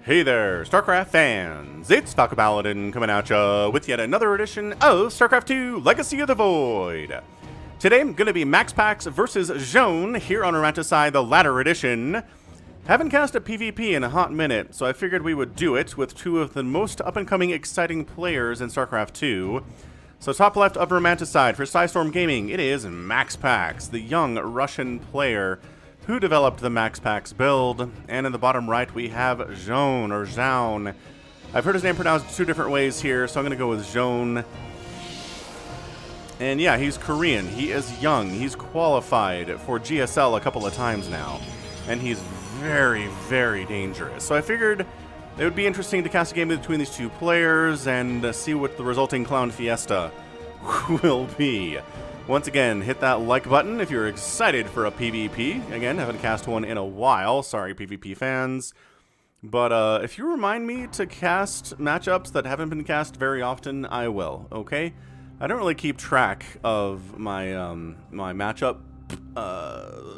Hey there, StarCraft fans! It's Falcon Paladin coming at ya with yet another edition of StarCraft 2 Legacy of the Void. Today I'm going to be MaxPax versus Zoun here on Romanticide, the latter edition. Haven't cast a PvP in a hot minute, so I figured we would do it with two of the most up-and-coming exciting players in StarCraft 2. So top left of Romanticide for Storm Gaming, it is MaxPax, the young Russian player who developed the MaxPax build, and in the bottom right we have Zoun, or Zoun. I've heard his name pronounced two different ways here, so I'm going to go with Zoun. And yeah, he's Korean, he is young, he's qualified for GSL a couple of times now, and he's very, very dangerous. So I figured it would be interesting to cast a game between these two players and see what the resulting Clown Fiesta will be. Once again, hit that like button if you're excited for a PvP. Again, haven't cast one in a while. Sorry, PvP fans. But if you remind me to cast matchups that haven't been cast very often, I will, okay? I don't really keep track of my my matchup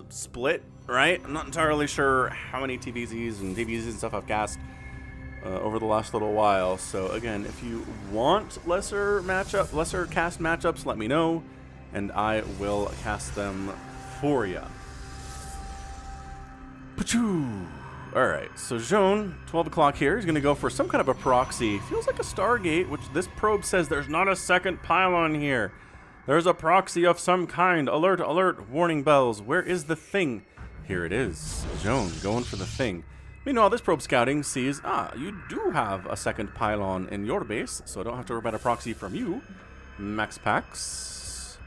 split, right? I'm not entirely sure how many TVZs and DBZs and stuff I've cast over the last little while. So again, if you want lesser cast matchups, let me know, and I will cast them for you. Alright, so Zoun, 12 o'clock here, he's going to go for some kind of a proxy. Feels like a Stargate, which this probe says there's not a second pylon here. There's a proxy of some kind. Alert, alert, warning bells. Where is the thing? Here it is. Zoun going for the thing. Meanwhile, this probe scouting sees, you do have a second pylon in your base, so I don't have to worry about a proxy from you, MaxPax.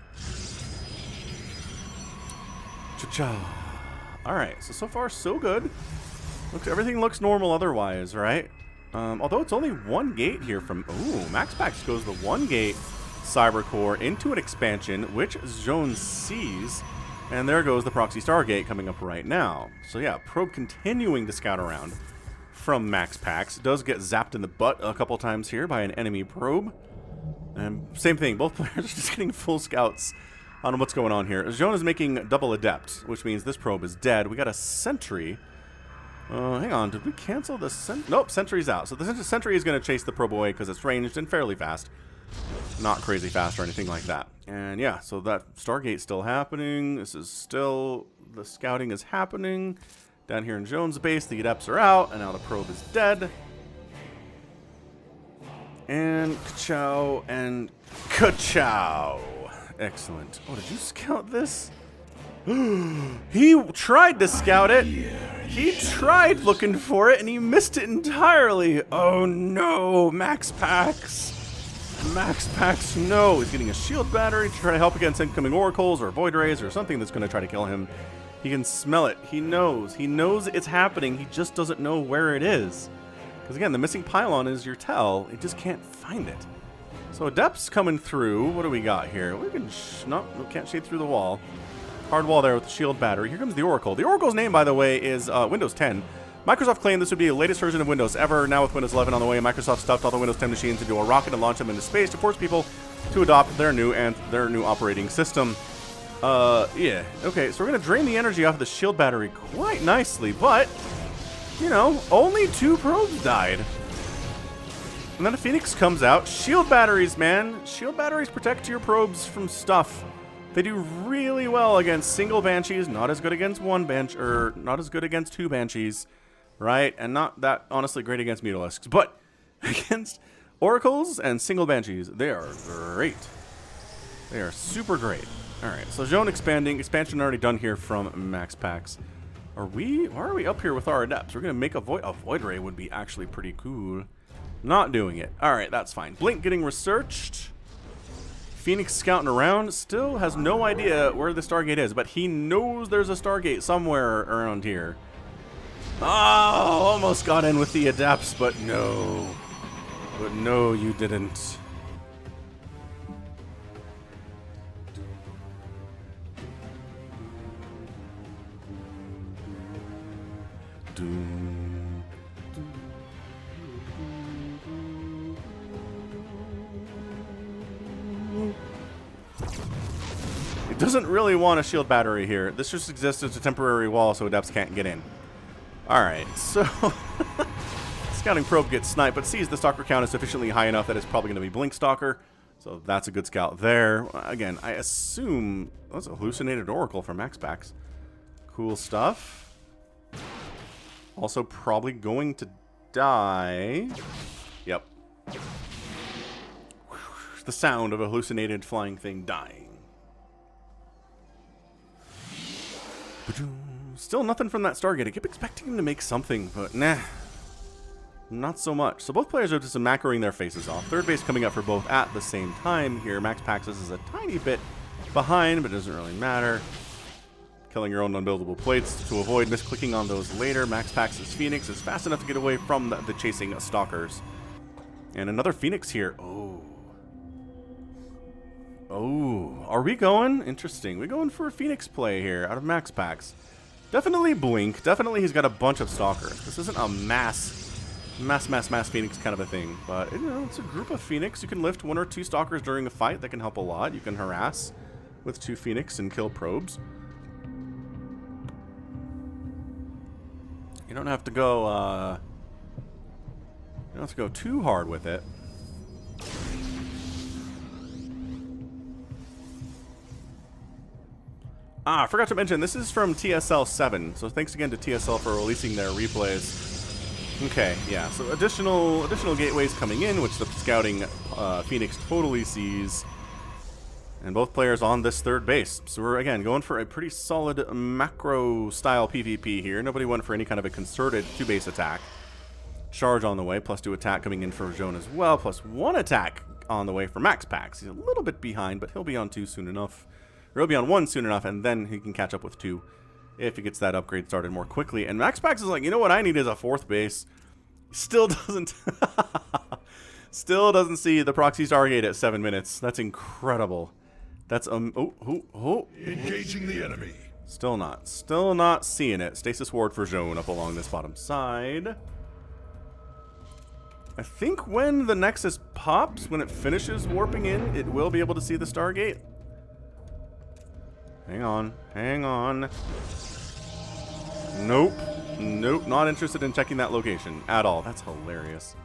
Cha-cha. Alright, so far so good. Everything looks normal otherwise, right? Although it's only one gate here from... Ooh, MaxPax goes the one gate Cyber Core into an expansion, which Zoun sees. And there goes the Proxy Stargate coming up right now. So yeah, probe continuing to scout around from MaxPax. Does get zapped in the butt a couple times here by an enemy probe. And same thing, both players are just getting full scouts on what's going on here. Zoun is making double adept, which means this probe is dead. We got a sentry. Hang on, did we cancel the sentry? Nope, sentry's out. So the sentry is going to chase the probe away because it's ranged and fairly fast. Not crazy fast or anything like that. And yeah, so that Stargate's still happening. This is still, the scouting is happening. Down here in Zoun's base, the adepts are out, and now the probe is dead. And ka-chow and ka-chow. Excellent. Oh, did you scout this? He tried to scout it. He tried looking for it, and he missed it entirely. Oh no, MaxPax. MaxPax, no. He's getting a shield battery to try to help against incoming oracles or void rays or something that's going to try to kill him. He can smell it. He knows. He knows it's happening. He just doesn't know where it is. Because again, the missing pylon is your tell. He just can't find it. So Adept's coming through. What do we got here? We can no, we can't shade through the wall. Hard wall there with the shield battery. Here comes the Oracle. The Oracle's name, by the way, is Windows 10. Microsoft claimed this would be the latest version of Windows ever. Now with Windows 11 on the way, Microsoft stuffed all the Windows 10 machines into a rocket and launched them into space to force people to adopt their new operating system. Yeah. Okay, so we're going to drain the energy off of the shield battery quite nicely, but, you know, only 2 probes died. And then a Phoenix comes out. Shield batteries, man. Shield batteries protect your probes from stuff. They do really well against single Banshees, not as good against not as good against 2 Banshees, right? And not that honestly great against Mutalisks, but against Oracles and single Banshees, they are great. They are super great. All right, so Zoun expanding. Expansion already done here from MaxPax. Why are we up here with our adepts? We're gonna make a void ray would be actually pretty cool. Not doing it. All right, that's fine. Blink getting researched. Phoenix scouting around, still has no idea where the Stargate is, but he knows there's a Stargate somewhere around here. Oh, almost got in with the adepts, but no. But no, you didn't. Doesn't really want a shield battery here. This just exists as a temporary wall so adepts can't get in. Alright, so Scouting probe gets sniped, but sees the stalker count is sufficiently high enough that it's probably going to be Blink Stalker. So that's a good scout there. Again, I assume that's a hallucinated oracle from MaxPax. Cool stuff. Also probably going to die. Yep. The sound of a hallucinated flying thing dying. Still nothing from that Stargate. I keep expecting him to make something, but nah. Not so much. So both players are just macroing their faces off. Third base coming up for both at the same time here. MaxPax is a tiny bit behind, but it doesn't really matter. Killing your own unbuildable plates to avoid misclicking on those later. MaxPax's Phoenix is fast enough to get away from the chasing stalkers. And another Phoenix here. Oh. Oh. Are we going? Interesting. We're going for a Phoenix play here out of MaxPax. Definitely Blink. Definitely he's got a bunch of stalkers. This isn't a mass Phoenix kind of a thing. But, you know, it's a group of Phoenix. You can lift 1 or 2 stalkers during a fight. That can help a lot. You can harass with 2 Phoenix and kill probes. You don't have to go, you don't have to go too hard with it. I forgot to mention, this is from TSL 7, so thanks again to TSL for releasing their replays. Okay, yeah, so additional gateways coming in, which the scouting Phoenix totally sees. And both players on this third base. So we're, again, going for a pretty solid macro-style PvP here. Nobody went for any kind of a concerted 2-base attack. Charge on the way, +2 attack coming in for Zoun as well, +1 attack on the way for MaxPax. He's a little bit behind, but he'll be on 2 soon enough. Or he'll be on 1 soon enough, and then he can catch up with 2 if he gets that upgrade started more quickly. And MaxPax is like, you know what I need is a 4th base. Still doesn't... Still doesn't see the proxy Stargate at 7 minutes. That's incredible. That's engaging the enemy. Still not seeing it. Stasis ward for Zoun up along this bottom side. I think when the Nexus pops, when it finishes warping in, it will be able to see the Stargate. Hang on. Nope, not interested in checking that location at all. That's hilarious.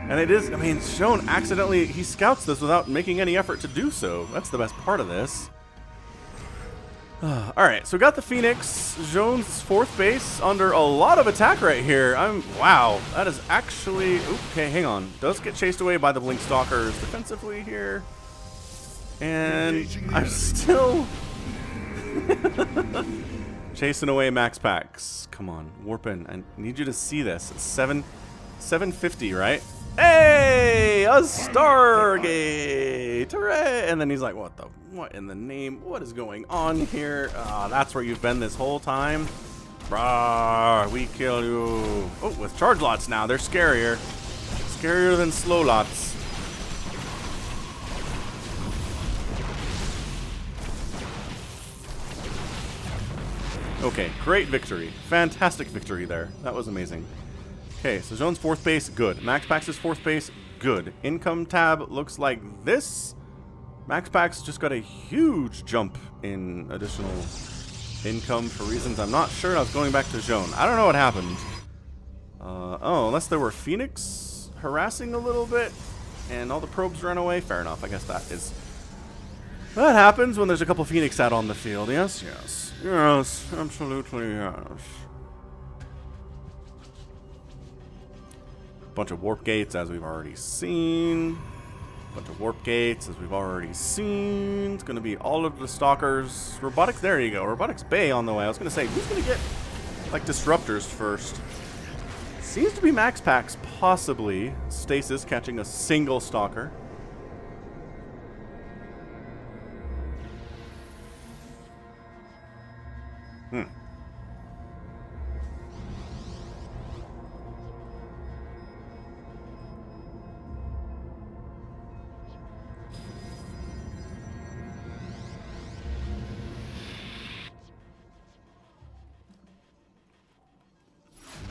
And it is, I mean, Zoun accidentally, he scouts this without making any effort to do so. That's the best part of this. Alright, so we got the Phoenix. Zoun's 4th base under a lot of attack right here. Wow, that is actually, okay, hang on. Does get chased away by the Blink Stalkers defensively here. And I'm still chasing away MaxPax. Come on, warp in. I need you to see this. It's 750, right? Hey, a Stargate! Hooray! And then he's like, what in the name? What is going on here? That's where you've been this whole time? Brah, we kill you. Oh, with charge lots now, they're scarier. Scarier than slow lots. Okay, great victory. Fantastic victory there. That was amazing. Okay, so Zoun's 4th base, good. MaxPax's 4th base, good. Income tab looks like this. MaxPax just got a huge jump in additional income for reasons I'm not sure. I was going back to Zoun. I don't know what happened. Oh, unless there were Phoenix harassing a little bit and all the probes ran away. Fair enough. I guess that happens when there's a couple Phoenix out on the field. Yes, absolutely yes. Bunch of warp gates, as we've already seen. It's going to be all of the stalkers. Robotics, there you go. Robotics Bay on the way. I was going to say, who's going to get, like, disruptors first? Seems to be MaxPax, possibly. Stasis catching a single stalker.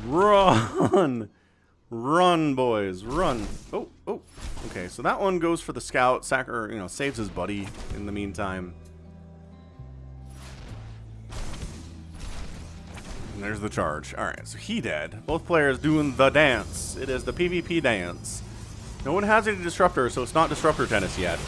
Run! Run, boys, run. Oh. Okay, so that one goes for the scout. Sacker, saves his buddy in the meantime. There's the charge. All right, so he dead. Both players doing the dance. It is the PvP dance. No one has any disruptor, so it's not disruptor tennis yet.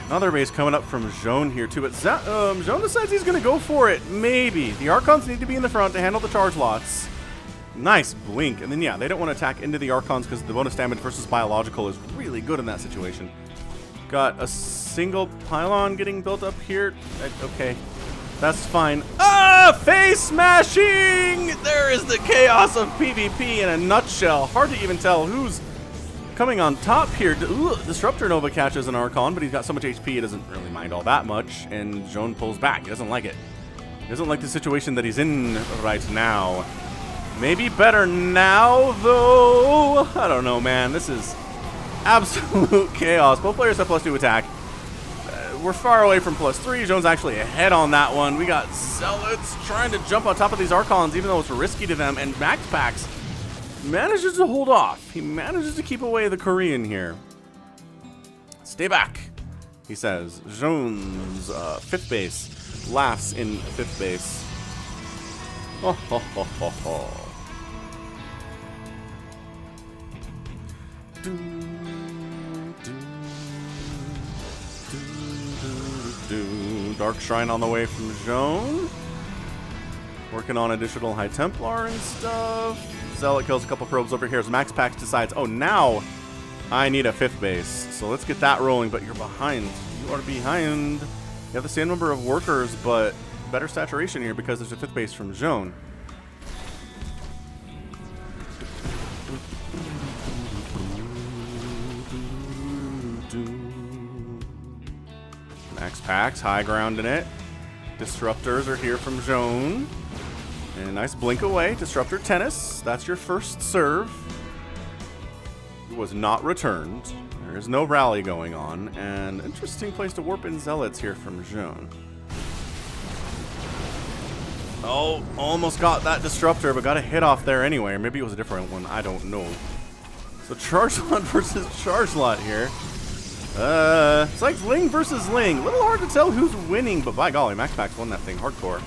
Another base coming up from Zoun here too, but Zoun decides he's going to go for it. Maybe. The Archons need to be in the front to handle the charge lots. Nice blink. And then, yeah, they don't want to attack into the Archons because the bonus damage versus biological is really good in that situation. Got a single pylon getting built up here. Okay, that's fine. Ah! Face smashing! There is the chaos of PvP in a nutshell. Hard to even tell who's coming on top here. Ooh, Disruptor Nova catches an Archon, but he's got so much HP he doesn't really mind all that much, and Zoun pulls back. He doesn't like it. He doesn't like the situation that he's in right now. Maybe better now, though. I don't know, man. This is absolute chaos. Both players have +2 attack. We're far away from +3. Zoun's actually ahead on that one. We got Zealots trying to jump on top of these Archons, even though it's risky to them, and MaxPax manages to hold off. He manages to keep away the Korean here. Stay back, he says. Zoun's 5th base laughs in 5th base. Ho, ho, ho, ho, ho. Do, do, do, do. Dark Shrine on the way from Zoun. Working on additional High Templar and stuff. Zealot kills a couple probes over here as MaxPax decides, oh, now I need a 5th base. So let's get that rolling, but you're behind. You are behind. You have the same number of workers, but better saturation here because there's a 5th base from Zoun. MaxPax, high ground in it. Disruptors are here from Zoun. And a nice blink away. Disruptor tennis. That's your first serve. It was not returned. There is no rally going on. And interesting place to warp in Zealots here from Zoun. Oh, almost got that disruptor, but got a hit off there anyway. Or maybe it was a different one. I don't know. So charge lot versus charge lot here. It's like Ling versus Ling. A little hard to tell who's winning, but by golly, MaxPax won that thing hardcore.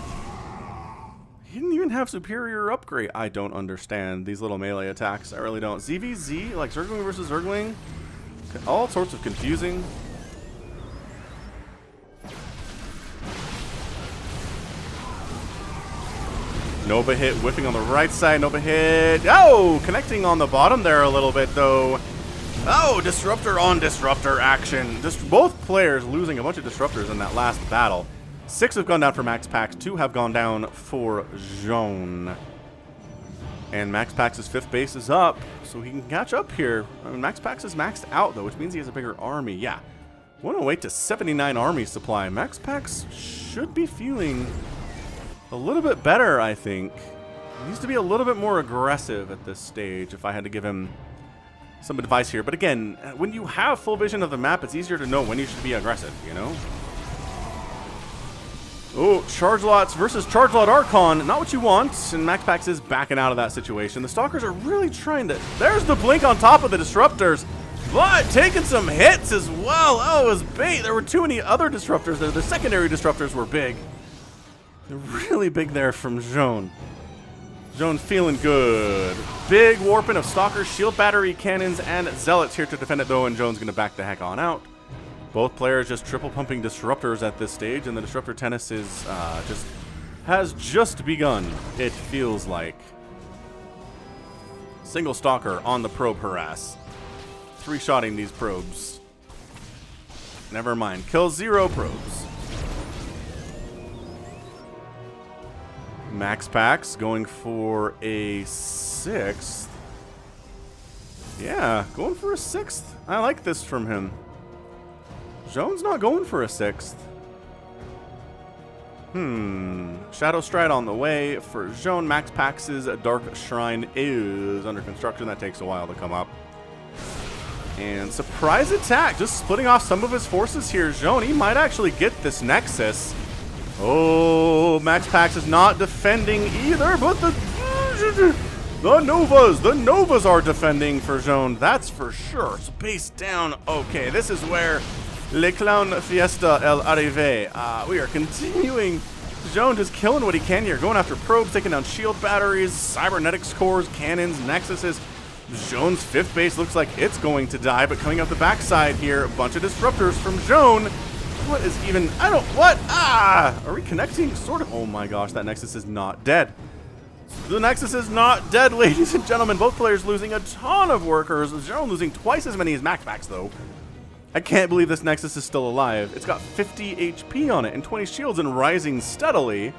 He didn't even have superior upgrade. I don't understand these little melee attacks. I really don't. ZVZ, like Zergling versus Zergling. All sorts of confusing. Nova hit, whiffing on the right side. Nova hit. Oh, connecting on the bottom there a little bit, though. Oh, disruptor on disruptor action. Just both players losing a bunch of disruptors in that last battle. 6 have gone down for MaxPax, 2 have gone down for Zoun. And MaxPax's 5th base is up, so he can catch up here. I mean, MaxPax is maxed out, though, which means he has a bigger army. Yeah, 108 to 79 army supply. MaxPax should be feeling a little bit better, I think. He needs to be a little bit more aggressive at this stage, if I had to give him some advice here. But again, when you have full vision of the map, it's easier to know when you should be aggressive, you know? Oh, charge lots versus charge lot Archon. Not what you want, and MaxPax is backing out of that situation. The Stalkers are really trying to... There's the blink on top of the Disruptors, but taking some hits as well. Oh, it was bait. There were too many other Disruptors there. The secondary Disruptors were big. They're really big there from Zoun. Zoun feeling good. Big warping of Stalkers, Shield Battery, Cannons, and Zealots here to defend it, though, and Zoun's going to back the heck on out. Both players just triple pumping disruptors at this stage, and the disruptor tennis is has just begun, it feels like. Single stalker on the probe harass. 3-shotting these probes. Never mind. Kill 0 probes. MaxPax going for a 6th. Yeah, going for a 6th. I like this from him. Zoun's not going for a 6th. Shadow Stride on the way for Zoun. MaxPax's Dark Shrine is under construction. That takes a while to come up. And surprise attack, just splitting off some of his forces here. Zoun, he might actually get this Nexus. Oh, MaxPax is not defending either, but the Novas are defending for Zoun, that's for sure. So base down. Okay, this is where Le Clown Fiesta El Arrivé. We are continuing. Zoun just killing what he can here, going after probes, taking down shield batteries, cybernetics cores, cannons, nexuses. Zoun's 5th base looks like it's going to die, but coming out the backside here, a bunch of disruptors from Zoun. What is even, what? Are we connecting? Sort of. Oh my gosh, that Nexus is not dead. The Nexus is not dead, ladies and gentlemen. Both players losing a ton of workers. Zoun losing twice as many as MaxPax, though. I can't believe this Nexus is still alive. It's got 50 HP on it and 20 shields and rising steadily.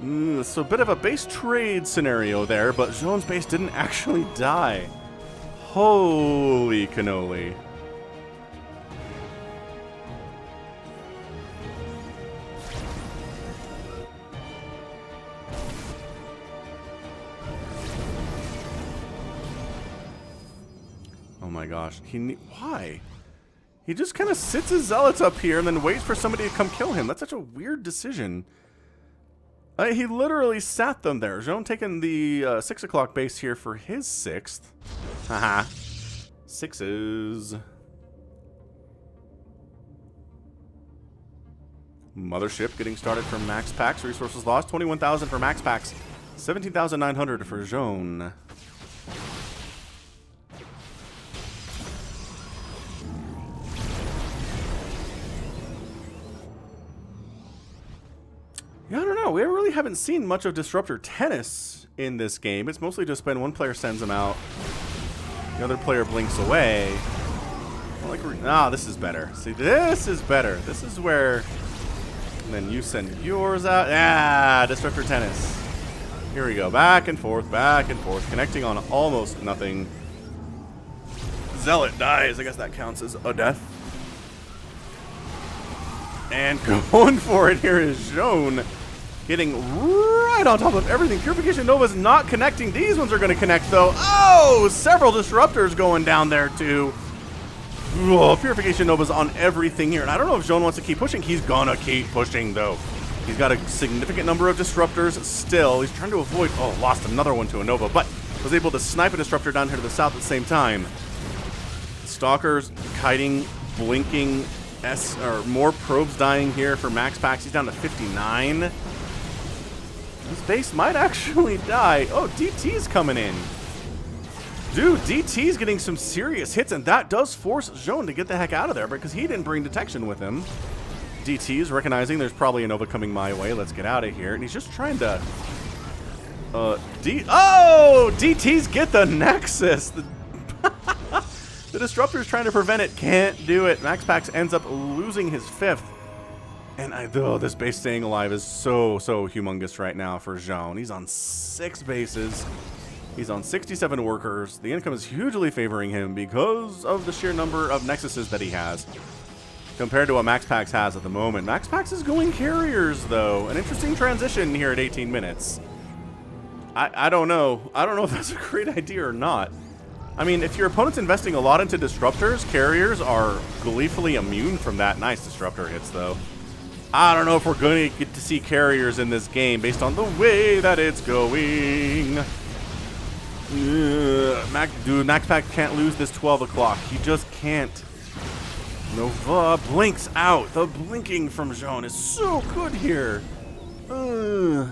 So a bit of a base trade scenario there, but Zoun's base didn't actually die. Holy cannoli. Oh my gosh. Why? He just kind of sits his zealots up here and then waits for somebody to come kill him. That's such a weird decision. He literally sat them there. Zoun taking the 6 o'clock base here for his 6th. Haha. 6s. Mothership getting started from MaxPax. Resources lost. 21,000 for MaxPax. 17,900 for Zoun. Yeah, I don't know. We really haven't seen much of Disruptor tennis in this game. It's mostly just been one player sends him out, the other player blinks away. This is better. See, this is better. This is where, and then you send yours out. Disruptor tennis. Here we go. Back and forth, connecting on almost nothing. Zealot dies. I guess that counts as a death. And going for it here is Zoun, getting right on top of everything. Purification Nova's not connecting. These ones are going to connect, though. Oh, several disruptors going down there, too. Oh, Purification Nova's on everything here. And I don't know if Zoun wants to keep pushing. He's going to keep pushing, though. He's got a significant number of disruptors still. He's trying to avoid... Oh, lost another one to a Nova, but was able to snipe a disruptor down here to the south at the same time. Stalkers kiting, blinking... more probes dying here for MaxPax. He's down to 59. His base might actually die. Oh, DT's coming in. Dude, DT's getting some serious hits, and that does force Zoun to get the heck out of there because he didn't bring detection with him. DT's recognizing there's probably a Nova coming my way. Let's get out of here. And he's just trying to... DT's get the Nexus. The Disruptor's trying to prevent it, can't do it. MaxPax ends up losing his 5th. And this base staying alive is so humongous right now for Zoun. He's on 6 bases. He's on 67 workers. The income is hugely favoring him because of the sheer number of Nexuses that he has compared to what MaxPax has at the moment. MaxPax is going carriers, though. An interesting transition here at 18 minutes. I don't know. I don't know if that's a great idea or not. I mean, if your opponent's investing a lot into disruptors, carriers are gleefully immune from that. Nice disruptor hits, though. I don't know if we're going to get to see carriers in this game based on the way that it's going. MaxPax can't lose this 12 o'clock. He just can't. Nova blinks out. The blinking from Zoun is so good here.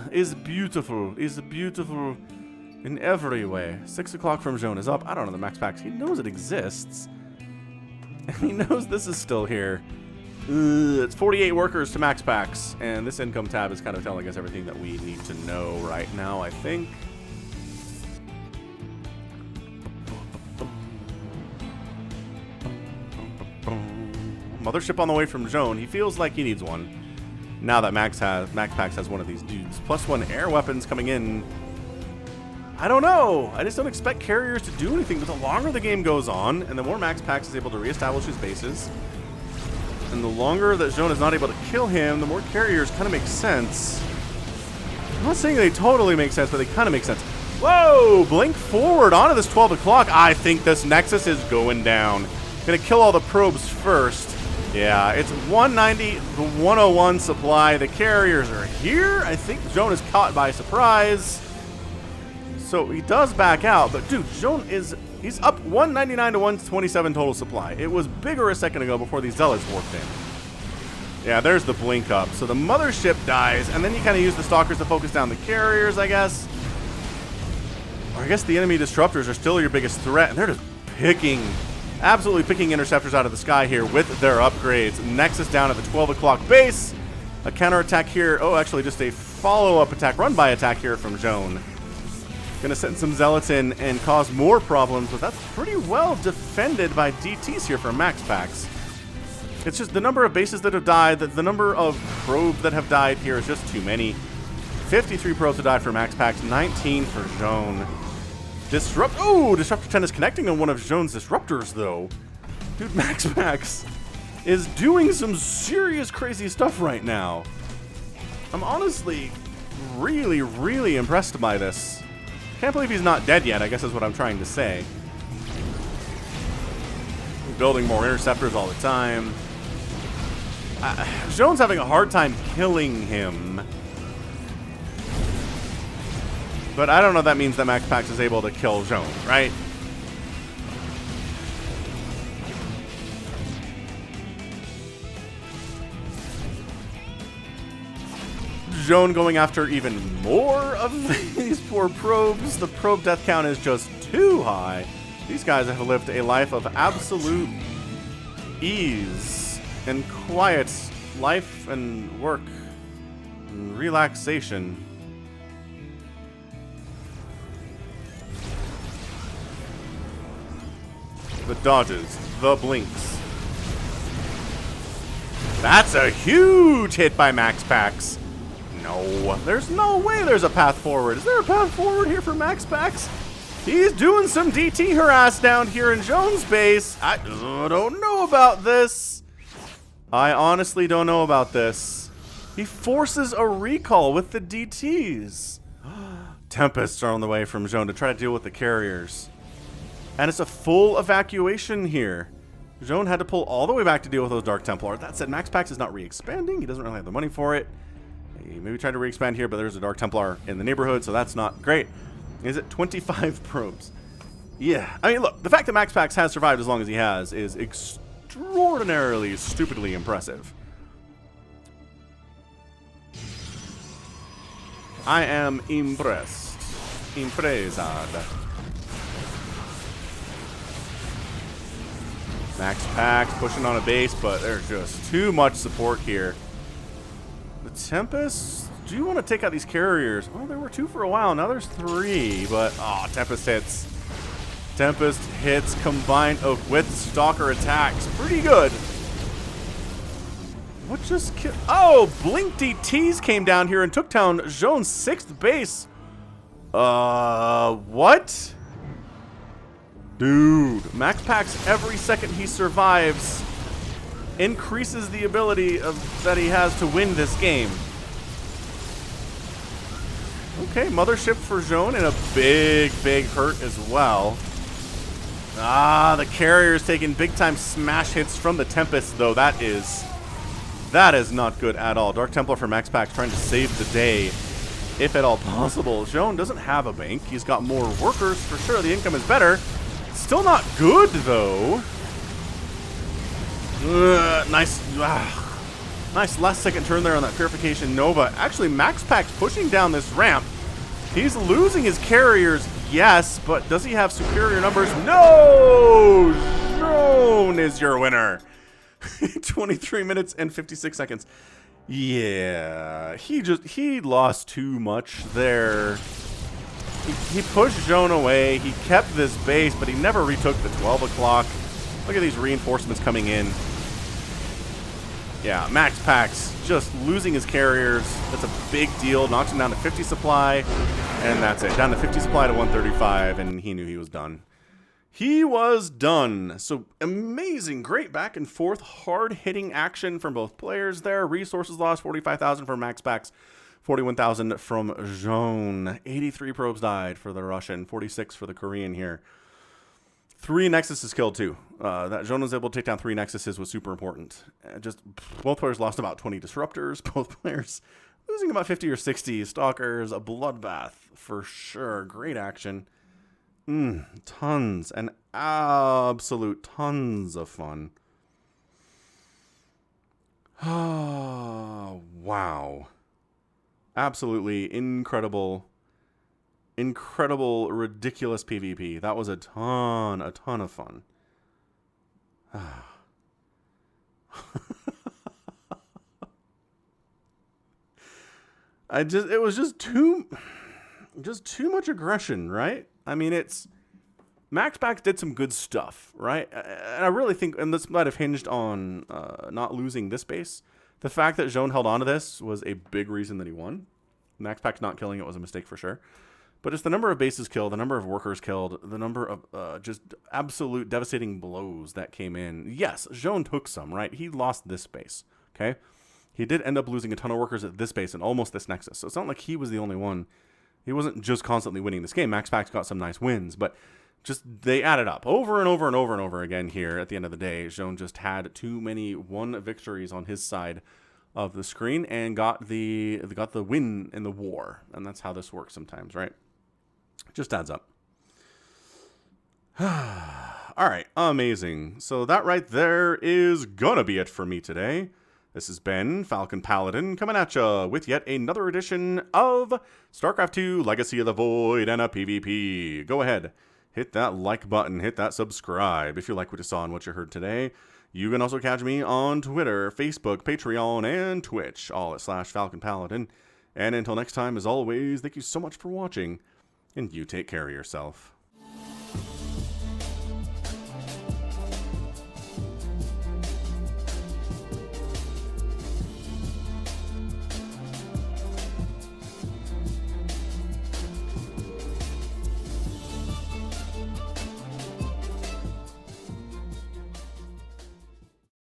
Is beautiful. Is beautiful. In every way. 6 o'clock from Zoun is up. I don't know the MaxPax. He knows it exists. And he knows this is still here. It's 48 workers to MaxPax. And this income tab is kind of telling us everything that we need to know right now, I think. Mothership on the way from Zoun. He feels like he needs one. Now that MaxPax has one of these dudes. +1 air weapons coming in. I don't know. I just don't expect carriers to do anything, but the longer the game goes on, and the more MaxPax is able to reestablish his bases, and the longer that Zoun is not able to kill him, the more carriers kind of make sense. I'm not saying they totally make sense, but they kind of make sense. Whoa! Blink forward onto this 12 o'clock. I think this Nexus is going down. Gonna kill all the probes first. Yeah, it's 190, the 101 supply. The carriers are here. I think Zoun is caught by surprise. So he does back out, but dude, Zoun he's up 199 to 127 total supply. It was bigger a second ago before these zealots warped in. Yeah, there's the blink up. So the mothership dies, and then you kind of use the stalkers to focus down the carriers, I guess. Or I guess the enemy disruptors are still your biggest threat, and they're just absolutely picking interceptors out of the sky here with their upgrades. Nexus down at the 12 o'clock base. A counterattack here. Oh, actually just a follow-up attack, run-by attack here from Zoun. Gonna send some zealots in and cause more problems, but that's pretty well defended by DTs here for MaxPax. It's just the number of bases that have died, the number of probes that have died here is just too many. 53 probes have died for MaxPax, 19 for Zoun. Disruptor 10 is connecting on one of Zoun's disruptors, though. Dude, MaxPax is doing some serious crazy stuff right now. I'm honestly really, really impressed by this. Can't believe he's not dead yet, I guess is what I'm trying to say. Building more interceptors all the time. Zoun's having a hard time killing him. But I don't know if that means that MaxPax is able to kill Zoun, right? Zoun going after even more of these poor probes. The probe death count is just too high. These guys have lived a life of absolute ease and quiet life and work and relaxation. The dodges, the blinks. That's a huge hit by MaxPax. No, there's no way there's a path forward. Is there a path forward here for MaxPax? He's doing some DT harass down here in Zoun's base. I don't know about this. I honestly don't know about this. He forces a recall with the DTs. Tempests are on the way from Zoun to try to deal with the carriers. And it's a full evacuation here. Zoun had to pull all the way back to deal with those Dark Templar. That said, MaxPax is not re-expanding. He doesn't really have the money for it. He maybe tried to re-expand here, but there's a Dark Templar in the neighborhood, so that's not great. Is it 25 probes? Yeah. I mean, look, the fact that MaxPax has survived as long as he has is extraordinarily, stupidly impressive. I am impressed. Impressed. MaxPax pushing on a base, but there's just too much support here. The Tempest, do you want to take out these carriers? Well, there were 2 for a while. Now there's 3, but oh, Tempest hits. Tempest hits combined with Stalker attacks. Pretty good. What just killed? Oh, Blink DTs came down here and took down Zoun's 6th base. What? Dude, MaxPax, every second he survives, increases the ability that he has to win this game. Okay, mothership for Zoun and a big hurt as well. The carrier's taking big-time smash hits from the Tempest, though. That is not good at all. Dark Templar for MaxPax trying to save the day, if at all possible. Zoun doesn't have a bank. He's got more workers for sure. The income is better. Still not good, though. Nice last-second turn there on that Purification Nova. Actually, MaxPax pushing down this ramp. He's losing his carriers, yes, but does he have superior numbers? No! Zoun is your winner. 23 minutes and 56 seconds. Yeah, he lost too much there. He pushed Zoun away. He kept this base, but he never retook the 12 o'clock. Look at these reinforcements coming in. Yeah, MaxPax just losing his carriers. That's a big deal. Knocks him down to 50 supply, and that's it. Down to 50 supply to 135, and he knew he was done. He was done. So amazing, great back and forth, hard-hitting action from both players there. Resources lost, 45,000 from MaxPax. 41,000 from Zoun. 83 probes died for the Russian, 46 for the Korean here. 3 Nexuses killed too. That Zoun was able to take down 3 Nexuses was super important. Just both players lost about 20 disruptors. Both players losing about 50 or 60 stalkers. A bloodbath for sure. Great action. Tons and absolute tons of fun. Oh, wow. Absolutely incredible, ridiculous PvP. That was a ton of fun. It was just too much aggression, right? I mean, MaxPax did some good stuff, right? And I really think, and this might have hinged on not losing this base. The fact that Zoun held on to this was a big reason that he won. MaxPax not killing it was a mistake for sure. But it's the number of bases killed, the number of workers killed, the number of just absolute devastating blows that came in. Yes, Zoun took some, right? He lost this base, okay? He did end up losing a ton of workers at this base and almost this Nexus. So it's not like he was the only one. He wasn't just constantly winning this game. MaxPax got some nice wins, but just they added up over and over and over and over again here at the end of the day. Zoun just had too many victories on his side of the screen and got the win in the war. And that's how this works sometimes, right? Just adds up. All right, amazing. So that right there is gonna be it for me today. This has been Falcon Paladin coming at ya with yet another edition of StarCraft 2 Legacy of the Void and a PvP. Go ahead, hit that like button, hit that subscribe if you like what you saw and what you heard today. You can also catch me on Twitter, Facebook, Patreon, and Twitch, all at /Falcon Paladin. And until next time, as always, thank you so much for watching, and you take care of yourself.